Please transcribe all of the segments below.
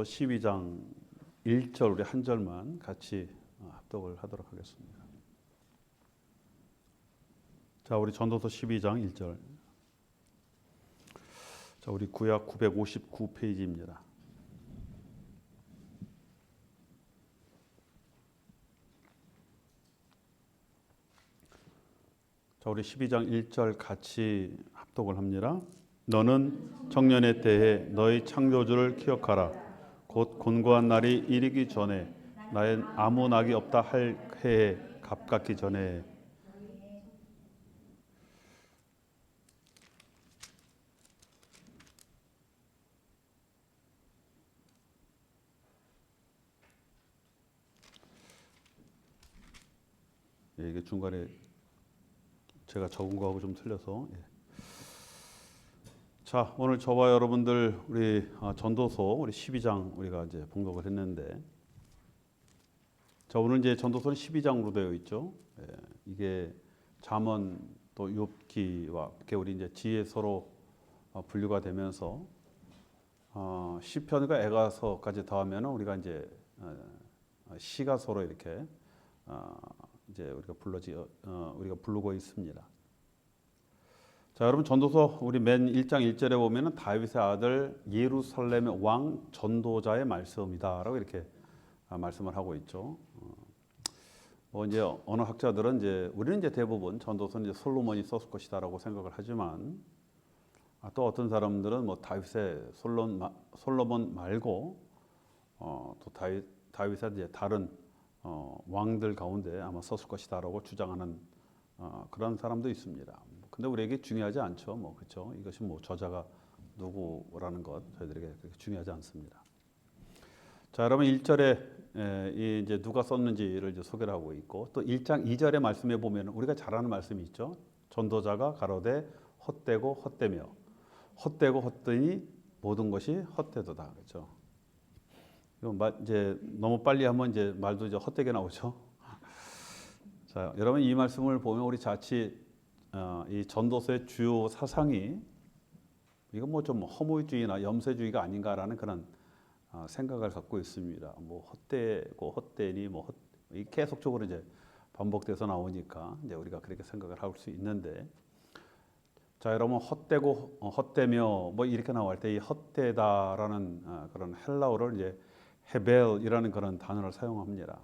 12장 1절 우리 한 절만 같이 합독을 하도록 하겠습니다. 자, 우리 전도서 12장 1절. 자, 우리 구약 959페이지입니다. 자, 우리 12장 1절 같이 합독을 합니다. 너는 청년의 때에 너희 창조주를 기억하라. 곧 곤고한 날이 이르기 전에 나의 아무 낙이 없다 할 해에 갑갑기 전에. 이게 중간에 제가 적은 거하고 좀 틀려서. 자, 오늘 저와 여러분들 우리 전도서 우리 12장 우리가 이제 봉독을 했는데, 자, 오늘 이제 전도서는 12장으로 되어 있죠. 이게 잠언 또 욥기와 이렇게 우리 이제 지혜서로 분류가 되면서 시편과 애가서까지 더하면 우리가 이제 시가서로 이렇게 이제 우리가 부르고 있습니다. 자, 여러분 전도서 우리 맨 1장 1절에 보면은 다윗의 아들 예루살렘의 왕 전도자의 말씀이다라고 이렇게 말씀을 하고 있죠. 뭐 이제 어느 학자들은 이제 우리는 이제 대부분 전도서는 이제 솔로몬이 썼을 것이다라고 생각을 하지만, 또 어떤 사람들은 뭐 다윗의 솔로몬 말고 또 다윗의 이제 다른 왕들 가운데 아마 썼을 것이다라고 주장하는 그런 사람도 있습니다. 근데 우리에게 중요하지 않죠. 뭐 그렇죠. 이것이 뭐 저자가 누구라는 것 저희들에게 그렇게 중요하지 않습니다. 자, 여러분 1절에 이제 누가 썼는지를 이제 소개를 하고 있고, 또 1장 2절의 말씀에 보면 우리가 잘 아는 말씀이 있죠. 전도자가 가로되 헛되고 헛되며 헛되고 헛되니 모든 것이 헛되도다. 그렇죠. 이제 너무 빨리 하면 이제 말도 이제 헛되게 나오죠. 자, 여러분 이 말씀을 보면 우리 자칫 이 전도서의 주요 사상이 이건 뭐 좀 허무주의나 염세주의가 아닌가라는 그런 생각을 갖고 있습니다. 뭐 헛되고 헛되니 계속적으로 이제 반복돼서 나오니까 이제 우리가 그렇게 생각을 할 수 있는데, 자, 여러분 헛되고 헛되며 뭐 이렇게 나올 때 이 헛되다라는 그런 헬라어를 이제 헤벨이라는 그런 단어를 사용합니다.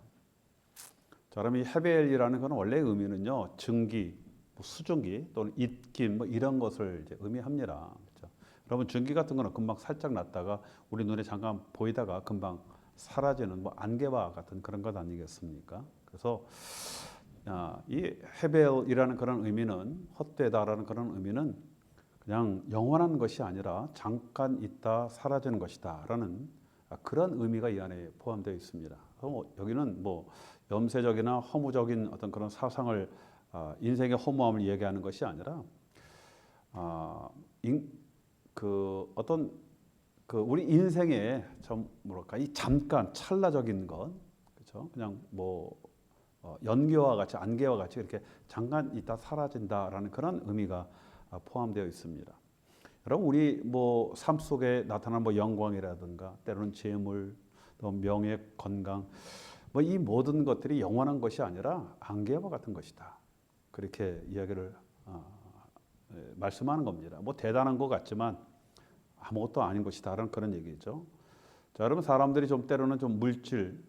자, 그럼 이 헤벨이라는 건 원래 의미는요, 증기, 수증기 또는 입김 이런 것을 이제 의미합니다. 그렇죠? 여러분 증기 같은 거는 금방 살짝 났다가 우리 눈에 잠깐 보이다가 금방 사라지는 안개와 같은 그런 것 아니겠습니까? 그래서 이 헤벨이라는 그런 의미는, 헛되다라는 그런 의미는 그냥 영원한 것이 아니라 잠깐 있다 사라지는 것이다라는 그런 의미가 이 안에 포함되어 있습니다. 여기는 뭐 염세적이나 허무적인 어떤 그런 사상을 인생의 허무함을 얘기하는 것이 아니라 우리 인생의 이 잠깐 찰나적인 것, 그렇죠? 그냥 연기와 같이 안개와 같이 이렇게 잠깐 있다 사라진다라는 그런 의미가 포함되어 있습니다. 여러분 우리 삶 속에 나타나는 영광이라든가 때로는 재물, 또 명예, 건강 이 모든 것들이 영원한 것이 아니라 안개와 같은 것이다. 그렇게 이야기를 말씀하는 겁니다. 대단한 것 같지만 아무것도 아닌 것이다라는 그런 얘기죠. 자, 여러분 사람들이 때로는 물질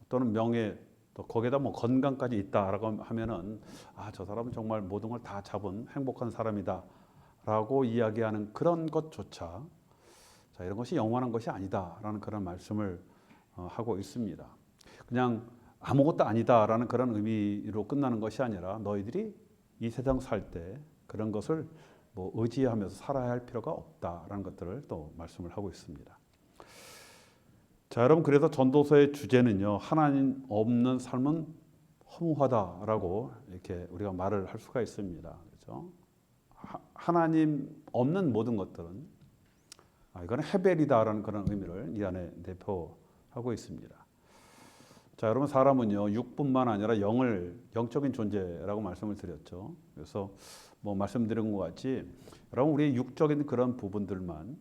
또는 명예 또 거기에다 건강까지 있다라고 하면은 저 사람은 정말 모든 걸 다 잡은 행복한 사람이다라고 이야기하는 그런 것조차, 자, 이런 것이 영원한 것이 아니다라는 그런 말씀을 하고 있습니다. 그냥 아무것도 아니다라는 그런 의미로 끝나는 것이 아니라 너희들이 이 세상 살 때 그런 것을 의지하면서 살아야 할 필요가 없다라는 것들을 또 말씀을 하고 있습니다. 자, 여러분 그래서 전도서의 주제는요, 하나님 없는 삶은 허무하다라고 이렇게 우리가 말을 할 수가 있습니다. 그렇죠? 하나님 없는 모든 것들은 이거는 헤벨이다라는 그런 의미를 이 안에 내포하고 있습니다. 자, 여러분 사람은요 육뿐만 아니라 영적인 존재라고 말씀을 드렸죠. 그래서 말씀드린 것 같이 여러분 우리의 육적인 그런 부분들만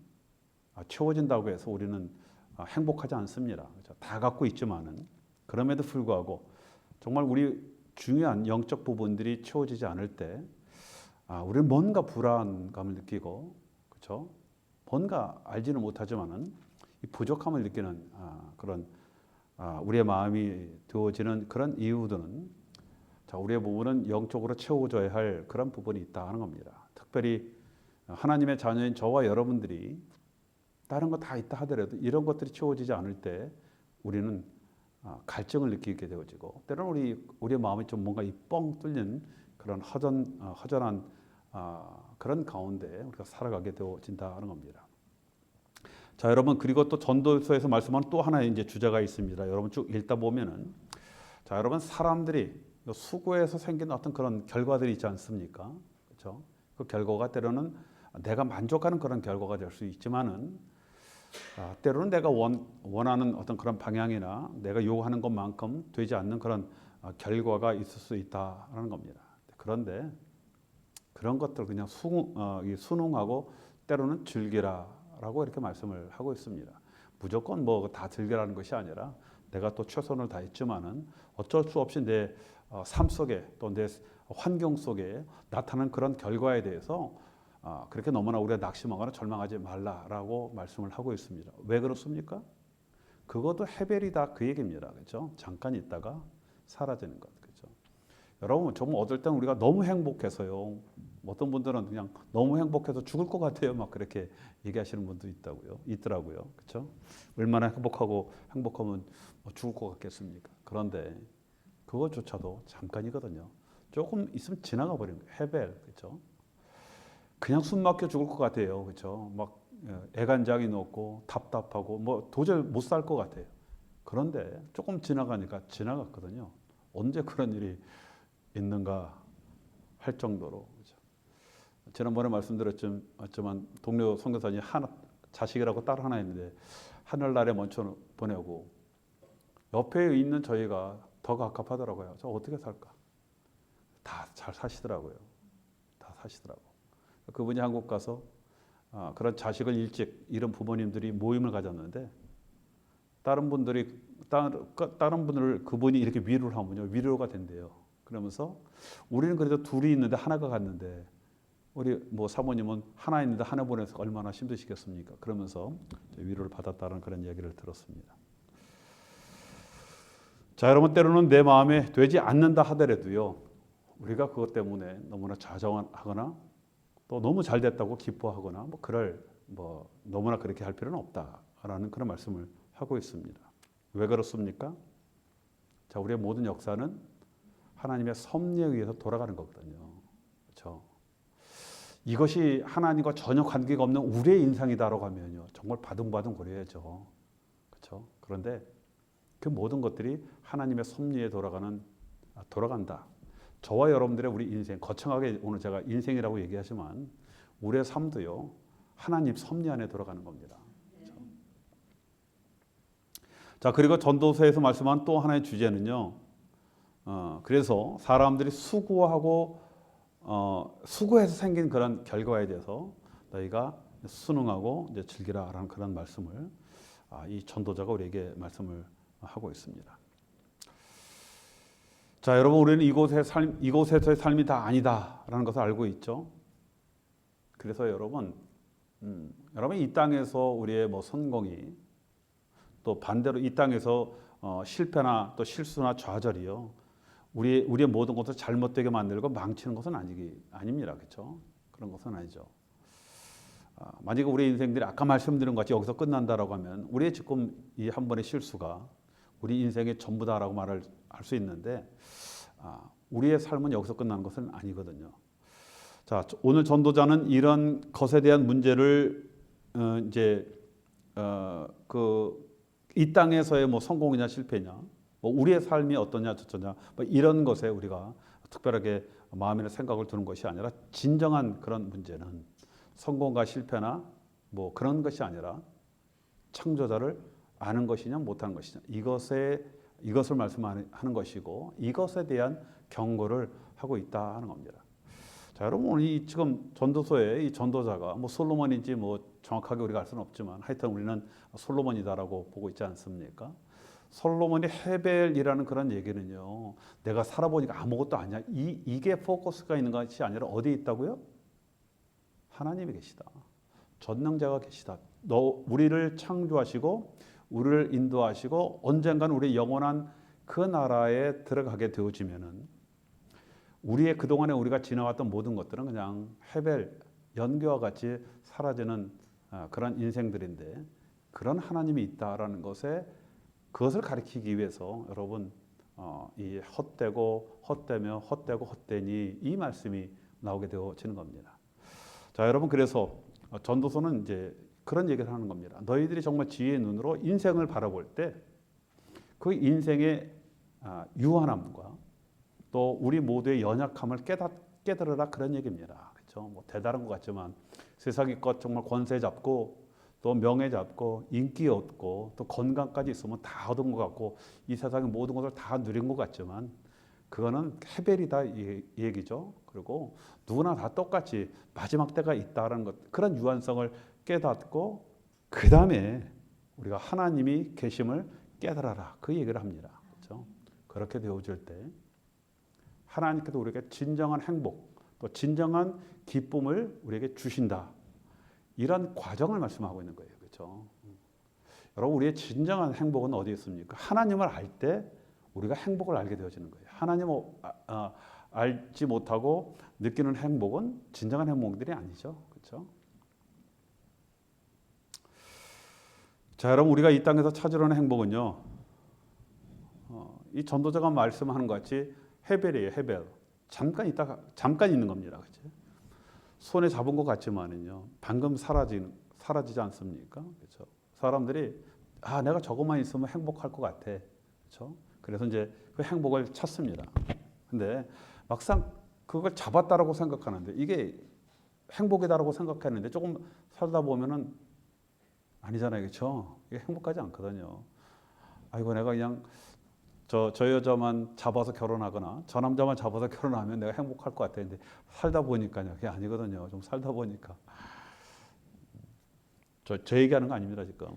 채워진다고 해서 우리는 행복하지 않습니다. 그렇죠? 다 갖고 있지만은 그럼에도 불구하고 정말 우리 중요한 영적 부분들이 채워지지 않을 때 우리는 뭔가 불안감을 느끼고 그렇죠? 뭔가 알지는 못하지만은 이 부족함을 느끼는 그런 우리의 마음이 되어지는 그런 이유들은 우리의 부분은 영적으로 채워줘야 할 그런 부분이 있다 하는 겁니다. 특별히 하나님의 자녀인 저와 여러분들이 다른 거 다 있다 하더라도 이런 것들이 채워지지 않을 때 우리는 갈증을 느끼게 되어지고 때로는 우리의 마음이 좀 뭔가 뻥 뚫린 그런 허전한 그런 가운데 우리가 살아가게 되어진다 하는 겁니다. 자, 여러분 그리고 또 전도서에서 말씀하는 또 하나의 이제 주제가 있습니다. 여러분 쭉 읽다 보면은 자, 여러분 사람들이 수고해서 생긴 어떤 그런 결과들이 있지 않습니까? 그렇죠? 그 결과가 때로는 내가 만족하는 그런 결과가 될 수 있지만은 때로는 내가 원하는 어떤 그런 방향이나 내가 요구하는 것만큼 되지 않는 그런 결과가 있을 수 있다라는 겁니다. 그런데 그런 것들 그냥 순응하고 때로는 즐기라라고 이렇게 말씀을 하고 있습니다. 무조건 뭐 다 즐기라는 것이 아니라 내가 또 최선을 다했지만은 어쩔 수 없이 내 삶 속에 또 내 환경 속에 나타나는 그런 결과에 대해서 그렇게 너무나 우리가 낙심하거나 절망하지 말라라고 말씀을 하고 있습니다. 왜 그렇습니까? 그것도 헤벨이다 그 얘기입니다. 그렇죠? 잠깐 있다가 사라지는 것. 그렇죠? 여러분 정말 어떨 땐 우리가 너무 행복해서요. 어떤 분들은 그냥 너무 행복해서 죽을 것 같아요. 막 그렇게 얘기하시는 분도 있더라고요. 그렇죠? 얼마나 행복하면 죽을 것 같겠습니까? 그런데 그것조차도 잠깐이거든요. 조금 있으면 지나가 버리는 거예요. 헤벨. 그렇죠? 그냥 숨 막혀 죽을 것 같아요. 그렇죠? 막 애간장이 높고 답답하고 뭐 도저히 못 살 것 같아요. 그런데 조금 지나가니까 지나갔거든요. 언제 그런 일이 있는가 할 정도로. 그렇죠? 지난번에 말씀드렸지만 동료 선교사님 자식이라고 딸 하나 있는데 하늘나라에 먼저 보내고 옆에 있는 저희가 더 갑갑하더라고요. 저 어떻게 살까? 다 잘 사시더라고요. 다 사시더라고. 그분이 한국 가서 그런 자식을 일찍 잃은 부모님들이 모임을 가졌는데 다른 분들을 그분이 이렇게 위로를 하면요 위로가 된대요. 그러면서 우리는 그래도 둘이 있는데 하나가 갔는데 우리 뭐 사모님은 하나 있는데 하나 보내서 얼마나 힘드시겠습니까? 그러면서 위로를 받았다는 그런 얘기를 들었습니다. 자, 여러분 때로는 내 마음에 되지 않는다 하더라도요 우리가 그것 때문에 너무나 좌절하거나 또 너무 잘 됐다고 기뻐하거나 너무나 그렇게 할 필요는 없다라는 그런 말씀을 하고 있습니다. 왜 그렇습니까? 자, 우리의 모든 역사는 하나님의 섭리에 의해서 돌아가는 거거든요. 그렇죠? 이것이 하나님과 전혀 관계가 없는 우리의 인상이다라고 하면요 정말 바둥바둥 거려야죠. 그렇죠? 그런데 그 모든 것들이 하나님의 섭리에 돌아간다. 저와 여러분들의 우리 인생, 거창하게 오늘 제가 인생이라고 얘기하지만 우리의 삶도요 하나님 섭리 안에 들어가는 겁니다. 그렇죠? 자, 그리고 전도서에서 말씀한 또 하나의 주제는요. 그래서 사람들이 수고해서 생긴 그런 결과에 대해서 너희가 순응하고 이제 즐기라라는 그런 말씀을 이 전도자가 우리에게 말씀을 하고 있습니다. 자, 여러분 우리는 이곳에서의 삶이 다 아니다라는 것을 알고 있죠. 그래서 여러분 이 땅에서 우리의 성공이 또 반대로 이 땅에서 실패나 또 실수나 좌절이요 우리의 모든 것을 잘못되게 만들고 망치는 것은 아닙니다. 그렇죠? 그런 것은 아니죠. 만약에 우리 인생들이 아까 말씀드린 것 같이 여기서 끝난다라고 하면 우리의 지금 이 한 번의 실수가 우리 인생의 전부다라고 말할 수 있는데 우리의 삶은 여기서 끝나는 것은 아니거든요. 자, 오늘 전도자는 이런 것에 대한 문제를 이 땅에서의 성공이냐 실패냐, 우리의 삶이 어떠냐 저쩌냐 이런 것에 우리가 특별하게 마음이나 생각을 두는 것이 아니라 진정한 그런 문제는 성공과 실패나 그런 것이 아니라 창조자를 아는 것이냐 못하는 것이냐 이것을 말씀하는 것이고 이것에 대한 경고를 하고 있다 하는 겁니다. 자, 여러분 오늘 지금 전도서에 이 전도자가 솔로몬인지 정확하게 우리가 알 수는 없지만 하여튼 우리는 솔로몬이다라고 보고 있지 않습니까? 솔로몬이 헤벨이라는 그런 얘기는요. 내가 살아보니까 아무것도 아니야. 이게 포커스가 있는 것이 아니라 어디에 있다고요? 하나님이 계시다. 전능자가 계시다. 우리를 창조하시고 우리를 인도하시고 언젠가는 우리 영원한 그 나라에 들어가게 되어지면은 우리의 그동안에 우리가 지나왔던 모든 것들은 그냥 헤벨, 연기와 같이 사라지는 그런 인생들인데 그런 하나님이 있다라는 것에 그것을 가리키기 위해서 여러분 이 헛되고 헛되며 헛되고 헛되니 이 말씀이 나오게 되어지는 겁니다. 자, 여러분 그래서 전도서는 이제 그런 얘기를 하는 겁니다. 너희들이 정말 지혜의 눈으로 인생을 바라볼 때 그 인생의 유한함과 또 우리 모두의 연약함을 깨달으라 그런 얘기입니다. 그렇죠? 뭐 대단한 것 같지만 세상의 것 정말 권세 잡고 또 명예 잡고 인기 얻고 또 건강까지 있으면 다 얻은 것 같고 이 세상의 모든 것을 다 누린 것 같지만 그거는 헤벨이다 이 얘기죠. 그리고 누구나 다 똑같이 마지막 때가 있다라는 것 그런 유한성을 깨닫고 그 다음에 우리가 하나님이 계심을 깨달아라 그 얘기를 합니다. 그렇죠? 그렇게 되어질 때 하나님께서 우리에게 진정한 행복 또 진정한 기쁨을 우리에게 주신다. 이런 과정을 말씀하고 있는 거예요. 그렇죠? 여러분 우리의 진정한 행복은 어디에 있습니까? 하나님을 알 때 우리가 행복을 알게 되어지는 거예요. 하나님을 알지 못하고 느끼는 행복은 진정한 행복들이 아니죠. 그렇죠? 자, 여러분 우리가 이 땅에서 찾으려는 행복은요. 이 전도자가 말씀하는 것 같이 헤벨이에요. 헤벨. 잠깐 있는 겁니다. 그렇죠? 손에 잡은 것 같지만은요. 방금 사라지지 않습니까? 그렇죠? 사람들이 내가 저것만 있으면 행복할 것 같아. 그렇죠? 그래서 이제 그 행복을 찾습니다. 근데 막상 그걸 잡았다라고 생각하는데 이게 행복이다라고 생각하는데 조금 살다 보면은 아니잖아요. 그렇죠? 이게 행복하지 않거든요. 아이고 내가 그냥 저 여자만 잡아서 결혼하거나 저 남자만 잡아서 결혼하면 내가 행복할 것 같아. 근데 살다 보니까요. 그게 아니거든요. 좀 살다 보니까. 저 얘기하는 거 아닙니다. 지금.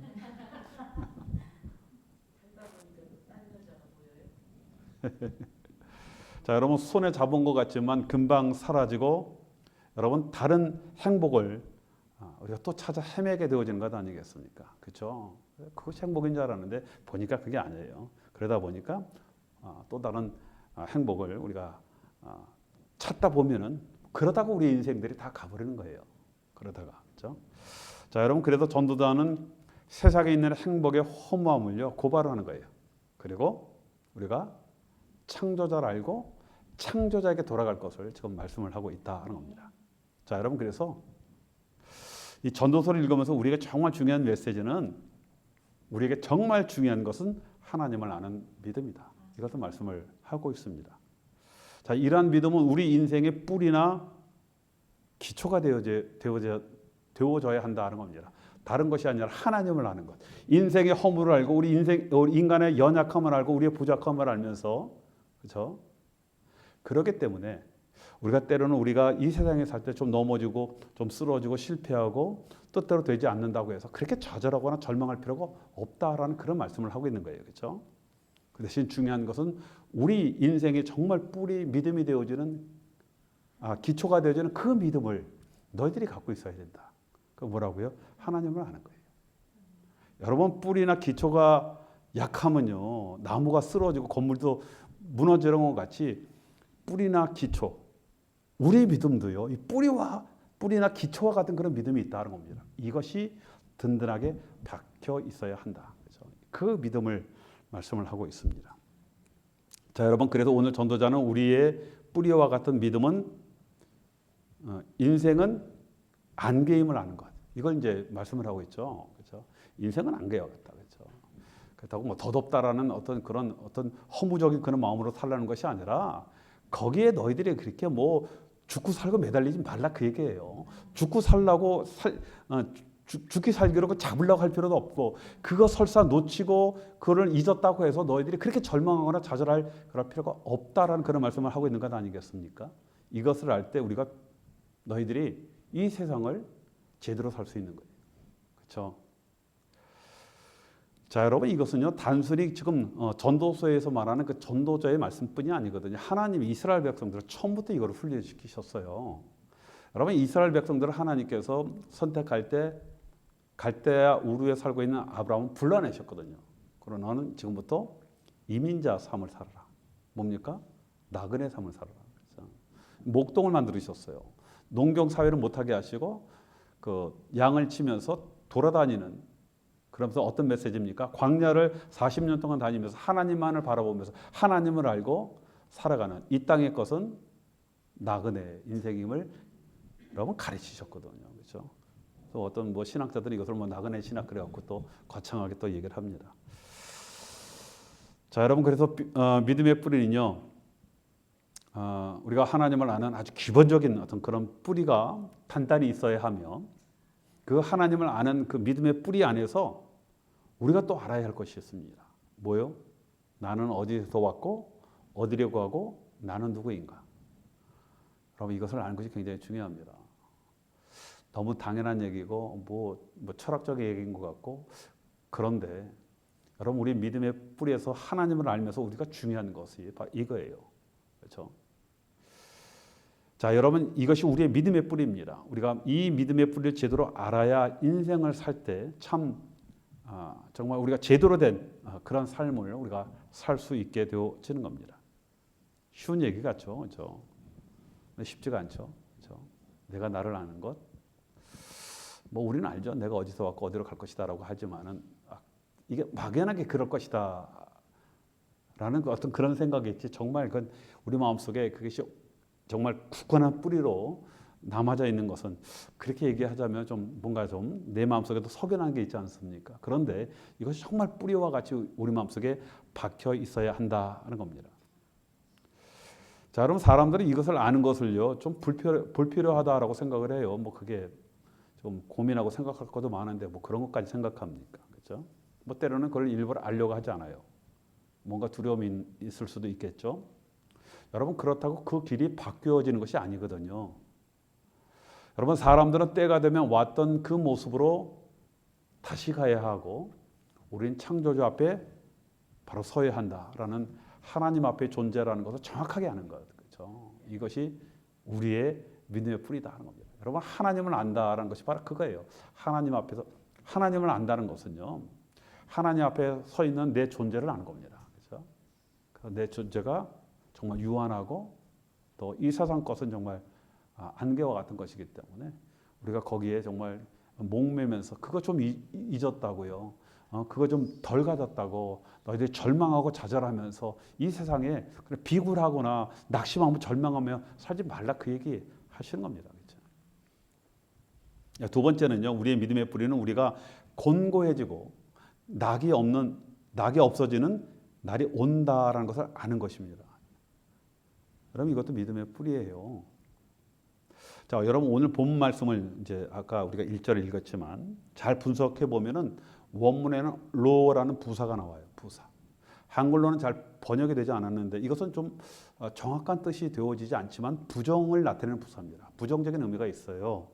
자, 여러분 손에 잡은 것 같지만 금방 사라지고 여러분 다른 행복을 우리가 또 찾아 헤매게 되어지는 것 아니겠습니까? 그렇죠? 그것이 행복인 줄 알았는데 보니까 그게 아니에요. 그러다 보니까 또 다른 행복을 우리가 찾다 보면은 그러다가 우리 인생들이 다 가버리는 거예요. 그러다가 그렇죠? 자, 여러분 그래서 전도자는 세상에 있는 행복의 허무함을요 고발하는 거예요. 그리고 우리가 창조자를 알고 창조자에게 돌아갈 것을 지금 말씀을 하고 있다는 겁니다. 자, 여러분 그래서 이 전도서를 읽으면서 우리가 정말 중요한 메시지는 우리에게 정말 중요한 것은 하나님을 아는 믿음이다. 이것을 말씀을 하고 있습니다. 자, 이러한 믿음은 우리 인생의 뿌리나 기초가 되어져야 한다는 겁니다. 다른 것이 아니라 하나님을 아는 것. 인생의 허물을 알고 우리 인간의 연약함을 알고 우리의 부족함을 알면서 그렇죠? 그렇기 때문에 우리가 때로는 우리가 이 세상에 살 때 좀 넘어지고 좀 쓰러지고 실패하고 뜻대로 되지 않는다고 해서 그렇게 좌절하거나 절망할 필요가 없다라는 그런 말씀을 하고 있는 거예요. 그렇죠? 그 대신 중요한 것은 우리 인생의 정말 뿌리 믿음이 되어지는 기초가 되어지는 그 믿음을 너희들이 갖고 있어야 된다. 그 뭐라고요? 하나님을 아는 거예요. 여러분 뿌리나 기초가 약하면요 나무가 쓰러지고 건물도 무너지는 것 같이 뿌리나 기초 우리 믿음도요 이 뿌리나 기초와 같은 그런 믿음이 있다는 겁니다. 이것이 든든하게 박혀 있어야 한다. 그래서 그 믿음을 말씀을 하고 있습니다. 자, 여러분 그래서 오늘 전도자는 우리의 뿌리와 같은 믿음은 인생은 안개임을 아는 것. 이걸 이제 말씀을 하고 있죠. 그렇죠? 인생은 안개와 같다. 그렇죠? 그렇다고 뭐 더덥다라는 어떤 허무적인 그런 마음으로 살라는 것이 아니라 거기에 너희들이 그렇게 뭐 죽고 살고 매달리지 말라 그 얘기예요. 죽고 살라고 죽기 살기로 잡으려고 할 필요도 없고 그거 설사 놓치고 그걸 잊었다고 해서 너희들이 그렇게 절망하거나 좌절할 그럴 필요가 없다라는 그런 말씀을 하고 있는 것 아니겠습니까? 이것을 알 때 우리가 너희들이 이 세상을 제대로 살 수 있는 거예요. 그렇죠? 자, 여러분 이것은요 단순히 지금 전도서에서 말하는 그 전도자의 말씀뿐이 아니거든요. 하나님이 이스라엘 백성들을 처음부터 이거를 훈련시키셨어요. 여러분 이스라엘 백성들을 하나님께서 선택할 때 갈대아 우르에 살고 있는 아브라함을 불러내셨거든요. 그러나 너는 지금부터 이민자 삶을 살아라. 뭡니까? 나그네 삶을 살아라. 그래서 목동을 만들으셨어요. 농경 사회를 못하게 하시고 그 양을 치면서 돌아다니는, 그러면서 어떤 메시지입니까? 광야를 40년 동안 다니면서 하나님만을 바라보면서 하나님을 알고 살아가는 이 땅의 것은 나그네 인생임을 여러분 가르치셨거든요. 그렇죠? 또 어떤 뭐 신학자들이 이것을 뭐 나그네 신학 그래갖고 또 거창하게 또 얘기를 합니다. 자, 여러분 그래서 믿음의 뿌리는요, 우리가 하나님을 아는 아주 기본적인 어떤 그런 뿌리가 단단히 있어야 하며, 그 하나님을 아는 그 믿음의 뿌리 안에서 우리가 또 알아야 할 것이 있습니다. 뭐요? 나는 어디서 왔고 어디로 가고 나는 누구인가? 여러분 이것을 아는 것이 굉장히 중요합니다. 너무 당연한 얘기고 뭐 철학적인 얘기인 것 같고, 그런데 여러분 우리 믿음의 뿌리에서 하나님을 알면서 우리가 중요한 것이 바로 이거예요. 그렇죠? 자, 여러분 이것이 우리의 믿음의 뿌리입니다. 우리가 이 믿음의 뿌리를 제대로 알아야 인생을 살 때 참 정말 우리가 제대로 된 그런 삶을 우리가 살 수 있게 되어지는 겁니다. 쉬운 얘기 같죠, 그렇죠? 쉽지가 않죠, 그렇죠? 내가 나를 아는 것, 뭐 우리는 알죠. 내가 어디서 왔고 어디로 갈 것이다라고 하지만은 이게 막연하게 그럴 것이다라는 어떤 그런 생각이 있지. 정말 그건 우리 마음속에 그것이 정말 굳건한 뿌리로 남아져 있는 것은, 그렇게 얘기하자면 좀 뭔가 좀 내 마음속에도 석연한 게 있지 않습니까? 그런데 이것이 정말 뿌리와 같이 우리 마음속에 박혀 있어야 한다는 겁니다. 자, 여러분 사람들이 이것을 아는 것을요 좀 불필요하다라고 생각을 해요. 뭐 그게 좀 고민하고 생각할 것도 많은데 뭐 그런 것까지 생각합니까? 그렇죠? 뭐 때로는 그걸 일부러 알려고 하지 않아요. 뭔가 두려움이 있을 수도 있겠죠. 여러분 그렇다고 그 길이 바뀌어지는 것이 아니거든요. 여러분 사람들은 때가 되면 왔던 그 모습으로 다시 가야 하고, 우리는 창조주 앞에 바로 서야 한다라는 하나님 앞에 존재라는 것을 정확하게 아는 것. 그렇죠? 이것이 우리의 믿음의 뿌리다 하는 겁니다. 여러분 하나님을 안다라는 것이 바로 그거예요. 하나님 앞에서 하나님을 안다는 것은요, 하나님 앞에 서 있는 내 존재를 아는 겁니다. 그렇죠? 내 존재가 정말 유한하고 또 이 세상 것은 정말 안개와 같은 것이기 때문에 우리가 거기에 정말 목매면서 그거 좀 잊었다고요. 그거 좀 덜 가졌다고 너희들이 절망하고 좌절하면서 이 세상에 비굴하거나 낙심하고 절망하며 살지 말라, 그 얘기 하시는 겁니다. 그렇죠? 두 번째는요, 우리의 믿음의 뿌리는 우리가 곤고해지고 낙이 없어지는 날이 온다라는 것을 아는 것입니다. 여러분 이것도 믿음의 뿌리예요. 자, 여러분 오늘 본 말씀을 이제 아까 우리가 1절을 읽었지만 잘 분석해 보면은 원문에는 로라는 부사가 나와요. 부사. 한글로는 잘 번역이 되지 않았는데 이것은 좀 정확한 뜻이 되어지지 않지만 부정을 나타내는 부사입니다. 부정적인 의미가 있어요.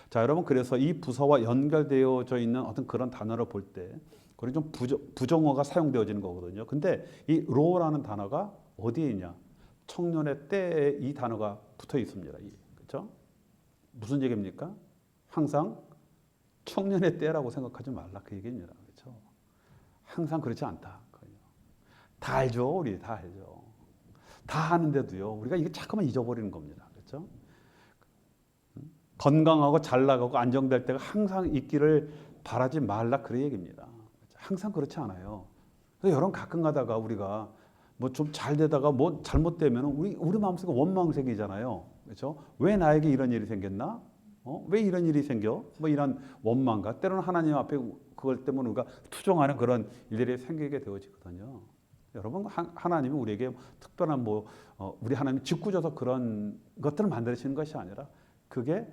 자, 여러분 그래서 이 부사와 연결되어져 있는 어떤 그런 단어를 볼 때 그런 좀 부정어가 사용되어지는 거거든요. 근데 이 로라는 단어가 어디에 있냐? 청년의 때에 이 단어가 붙어 있습니다. 그렇죠? 무슨 얘기입니까? 항상 청년의 때라고 생각하지 말라, 그 얘기입니다. 그렇죠? 항상 그렇지 않다. 다 알죠, 우리 다 알죠. 다 아는데도요, 우리가 이거 자꾸만 잊어버리는 겁니다. 그렇죠? 건강하고 잘 나가고 안정될 때가 항상 있기를 바라지 말라, 그 얘기입니다. 항상 그렇지 않아요. 여러분 가끔 가다가 우리가 뭐 좀 잘 되다가 뭐 잘못되면 우리 마음속에 원망 생기잖아요. 그렇죠? 왜 나에게 이런 일이 생겼나? 왜 이런 일이 생겨? 뭐 이런 원망과 때로는 하나님 앞에 그걸 때문에 우리가 투정하는 그런 일들이 생기게 되어지거든요. 여러분 하나님이 우리에게 특별한 우리 하나님 짓궂어서 그런 것들을 만드시는 것이 아니라 그게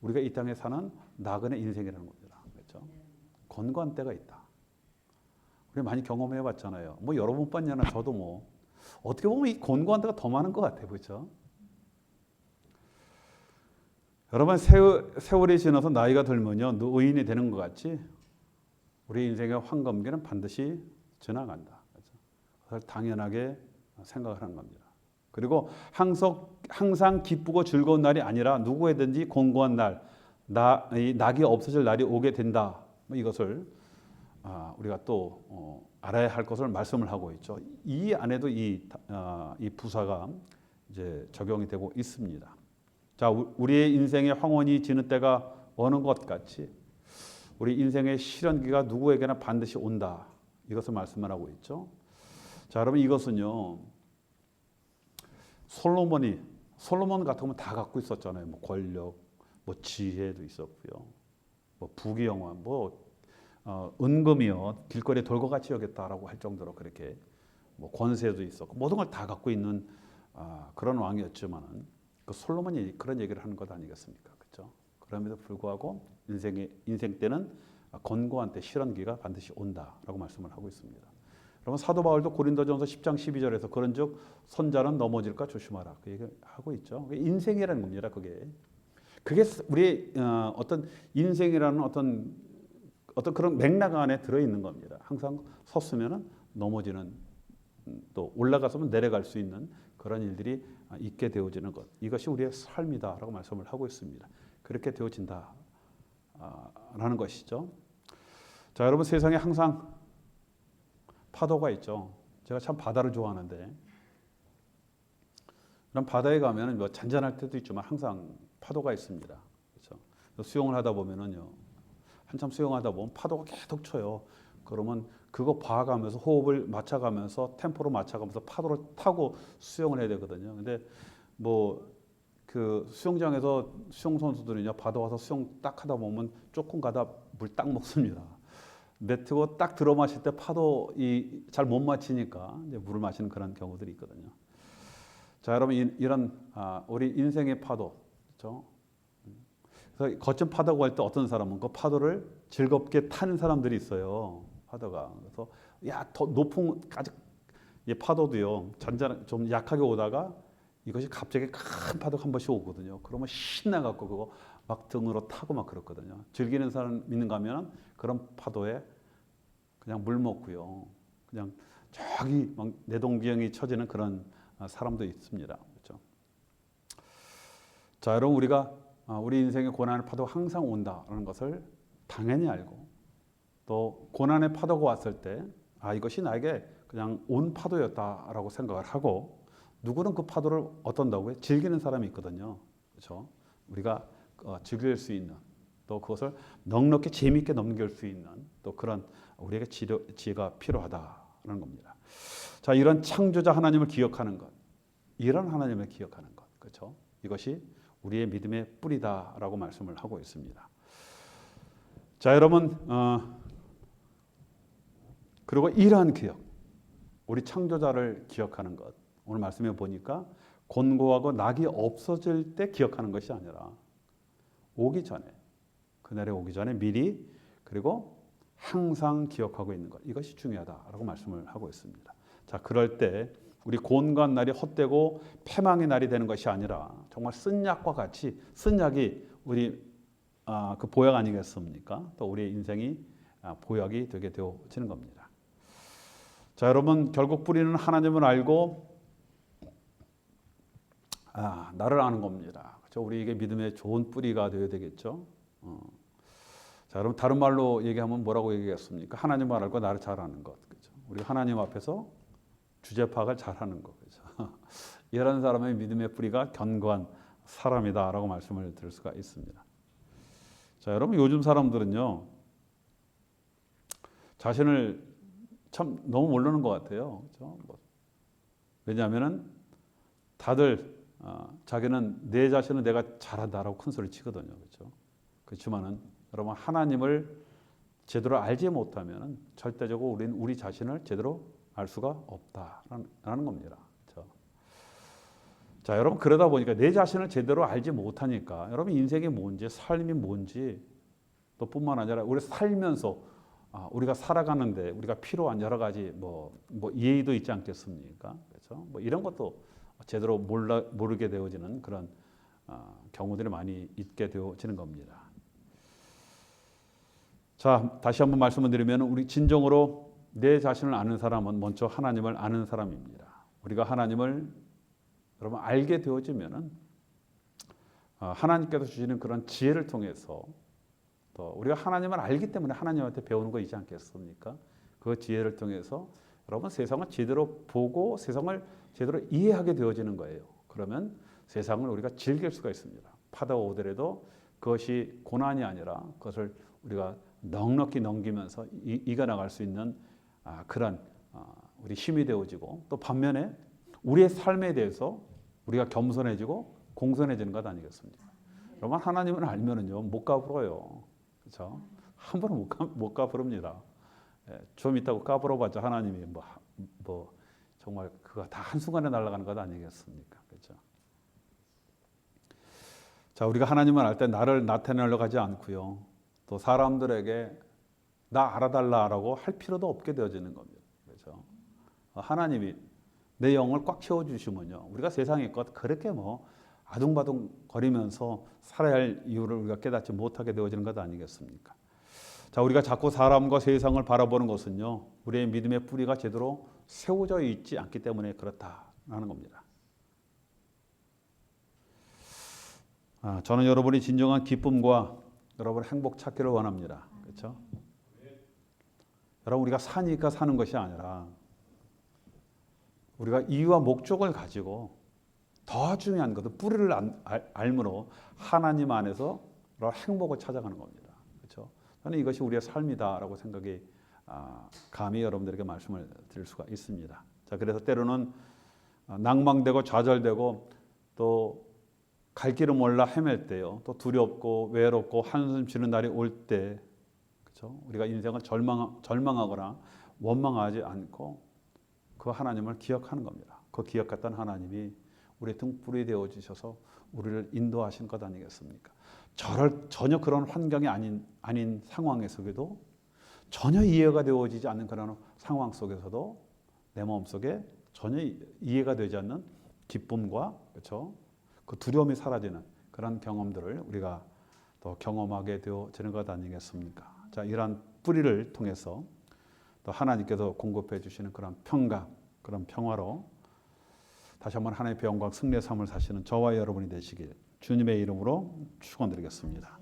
우리가 이 땅에 사는 나그네 인생이라는 겁니다. 그렇죠? 건강한 때가 있다. 우리 많이 경험해 봤잖아요. 뭐 여러 번 봤냐나 저도 뭐 어떻게 보면 이 곤고한 때가 더 많은 것 같아요. 그렇죠? 여러분 세월이 지나서 나이가 들면요 노인이 되는 것 같이 우리 인생의 황금기는 반드시 지나간다. 그걸 당연하게 생각을 하는 겁니다. 그리고 항상 기쁘고 즐거운 날이 아니라 누구에든지 공고한 날, 이 낙이 없어질 날이 오게 된다. 이것을 우리가 또 알아야 할 것을 말씀을 하고 있죠. 이 안에도 이 부사가 이제 적용이 되고 있습니다. 자, 우리의 인생의 황혼이 지는 때가 오는 것 같이 우리 인생의 시련기가 누구에게나 반드시 온다. 이것을 말씀을 하고 있죠. 자, 여러분 이것은요. 솔로몬 같은 건 다 갖고 있었잖아요. 뭐 권력, 뭐 지혜도 있었고요. 뭐 부귀영화, 은금이요 길거리에 돌고같이 여겼다라고 할 정도로 그렇게 뭐 권세도 있었고 모든 걸 다 갖고 있는 그런 왕이었지만은 그 솔로몬이 그런 얘기를 하는 것 아니겠습니까? 그렇죠? 그럼에도 불구하고 인생 때는 권고한 때 시련기가 반드시 온다라고 말씀을 하고 있습니다. 여러분 사도 바울도 고린도전서 10장 12절에서 그런즉 선자는 넘어질까 조심하라 그 얘기 하고 있죠. 인생이라는 겁니다. 그게 우리의 어떤 인생이라는 어떤 그런 맥락 안에 들어 있는 겁니다. 항상 섰으면은 넘어지는 또 올라가서면 내려갈 수 있는 그런 일들이 있게 되어지는 것. 이것이 우리의 삶이다라고 말씀을 하고 있습니다. 그렇게 되어진다라는 것이죠. 자, 여러분 세상에 항상 파도가 있죠. 제가 참 바다를 좋아하는데 그럼 바다에 가면은 뭐 잔잔할 때도 있지만 항상 파도가 있습니다. 그렇죠? 수영을 하다 보면은요. 한참 수영하다 보면 파도가 계속 쳐요. 그러면 그거 봐가면서 호흡을 맞춰가면서 템포로 맞춰가면서 파도를 타고 수영을 해야 되거든요. 근데 뭐 그 수영장에서 수영 선수들이냐 바다 와서 수영 딱 하다 보면 조금 가다 물 딱 먹습니다. 매트고 딱 들어 마실 때 파도 잘 못 마치니까 이제 물을 마시는 그런 경우들이 있거든요. 자, 여러분 이런 우리 인생의 파도, 그렇죠? 그래서 거친 파도가 갈 때 어떤 사람은 그 파도를 즐겁게 타는 사람들이 있어요. 파도가. 그래서 더 높은 아직 파도도요. 좀 약하게 오다가 이것이 갑자기 큰 파도가 한 번씩 오거든요. 그러면 신나 갖고 그거 막 등으로 타고 막 그렇거든요. 즐기는 사람 있는가 하면 그런 파도에 그냥 물 먹고요. 그냥 저기 막 내동비영이 쳐지는 그런 사람도 있습니다. 그렇죠? 자, 여러분 우리 인생의 고난의 파도가 항상 온다라는 것을 당연히 알고 또 고난의 파도가 왔을 때 이것이 나에게 그냥 온 파도였다라고 생각을 하고 누구는 그 파도를 어떤다고요? 즐기는 사람이 있거든요. 그렇죠? 우리가 즐길 수 있는 또 그것을 넉넉히 재미있게 넘길 수 있는 또 그런 우리에게 지혜가 필요하다는 겁니다. 자, 이런 창조자 하나님을 기억하는 것, 이런 하나님을 기억하는 것, 그렇죠? 이것이 우리의 믿음의 뿌리다라고 말씀을 하고 있습니다. 자, 여러분, 그리고 이러한 기억, 우리 창조자를 기억하는 것. 오늘 말씀해 보니까 곤고하고 낙이 없어질 때 기억하는 것이 아니라 오기 전에, 그날에 오기 전에 미리 그리고 항상 기억하고 있는 것. 이것이 중요하다라고 말씀을 하고 있습니다. 자, 그럴 때 우리 곤고한 날이 헛되고 패망의 날이 되는 것이 아니라 정말 쓴 약과 같이 쓴 약이 우리 그 보약 아니겠습니까? 또 우리의 인생이 보약이 되게 되어지는 겁니다. 자, 여러분 결국 뿌리는 하나님을 알고 나를 아는 겁니다. 그렇죠? 우리에게 믿음의 좋은 뿌리가 되어야 되겠죠. 자, 여러분 다른 말로 얘기하면 뭐라고 얘기했습니까? 하나님을 알고 나를 잘 아는 것. 그렇죠? 우리 하나님 앞에서 주제 파악을 잘하는 거. 그렇죠? 이런 사람의 믿음의 뿌리가 견고한 사람이다라고 말씀을 드릴 수가 있습니다. 자, 여러분 요즘 사람들은요 자신을 참 너무 모르는 것 같아요. 그렇죠? 왜냐하면은 다들 자기는 내 자신은 내가 잘한다라고 큰 소리 치거든요. 그렇죠? 그렇지만은 여러분 하나님을 제대로 알지 못하면은 절대적으로 우리는 우리 자신을 제대로 알 수가 없다라는 겁니다. 그렇죠? 자, 여러분 그러다 보니까 내 자신을 제대로 알지 못하니까 여러분 인생이 뭔지 삶이 뭔지 또 뿐만 아니라 우리 살면서 우리가 살아가는데 우리가 필요한 여러 가지 뭐 예의도 있지 않겠습니까? 그렇죠? 뭐 이런 것도 제대로 모르게 되어지는 그런 경우들이 많이 있게 되어지는 겁니다. 자, 다시 한번 말씀을 드리면 우리 진정으로 내 자신을 아는 사람은 먼저 하나님을 아는 사람입니다. 우리가 하나님을 여러분 알게 되어지면은 하나님께서 주시는 그런 지혜를 통해서 또 우리가 하나님을 알기 때문에 하나님한테 배우는 거이지 않겠습니까? 그 지혜를 통해서 여러분 세상을 제대로 보고 세상을 제대로 이해하게 되어지는 거예요. 그러면 세상을 우리가 즐길 수가 있습니다. 파도가 오더라도 그것이 고난이 아니라 그것을 우리가 넉넉히 넘기면서 이겨나갈 수 있는 그런 우리 힘이 되어지고 또 반면에 우리의 삶에 대해서 우리가 겸손해지고 공손해지는 것 아니겠습니까? 여러분 하나님을 알면은요 못 가불어요. 그렇죠? 함부로 못 가부릅니다. 좀 있다고 까불어봤자 하나님이 뭐 정말 그거 다 한순간에 날아가는 것 아니겠습니까? 그렇죠? 자, 우리가 하나님을 알 때 나를 나타내려고 하지 않고요. 또 사람들에게 나 알아달라라고 할 필요도 없게 되어지는 겁니다. 그렇죠? 하나님이 내 영을 꽉 채워주시면요. 우리가 세상에 것 그렇게 아둥바둥 거리면서 살아야 할 이유를 우리가 깨닫지 못하게 되어지는 것 아니겠습니까? 자, 우리가 자꾸 사람과 세상을 바라보는 것은요. 우리의 믿음의 뿌리가 제대로 세워져 있지 않기 때문에 그렇다라는 겁니다. 저는 여러분이 진정한 기쁨과 여러분의 행복 찾기를 원합니다. 그렇죠? 여러분 우리가 사니까 사는 것이 아니라 우리가 이유와 목적을 가지고 더 중요한 것은 뿌리를 알므로 하나님 안에서 행복을 찾아가는 겁니다. 그렇죠? 저는 이것이 우리의 삶이다라고 생각이 감히 여러분들에게 말씀을 드릴 수가 있습니다. 자, 그래서 때로는 낭망되고 좌절되고 또 갈 길을 몰라 헤맬 때요. 또 두렵고 외롭고 한숨 쉬는 날이 올 때, 그렇죠? 우리가 인생을 절망하거나 원망하지 않고 그 하나님을 기억하는 겁니다. 그 기억했던 하나님이 우리 등불이 되어 주셔서 우리를 인도하신 것 아니겠습니까? 전혀 그런 환경이 아닌 상황 속에도 전혀 이해가 되어지지 않는 그런 상황 속에서도 내 마음속에 전혀 이해가 되지 않는 기쁨과 그렇죠? 그 두려움이 사라지는 그런 경험들을 우리가 또 경험하게 되어지는 것 아니겠습니까? 자, 이러한 뿌리를 통해서 또 하나님께서 공급해 주시는 그런 평강, 그런 평화로 다시 한번 하나님의 영광 승리의 삶을 사시는 저와 여러분이 되시길 주님의 이름으로 축원드리겠습니다.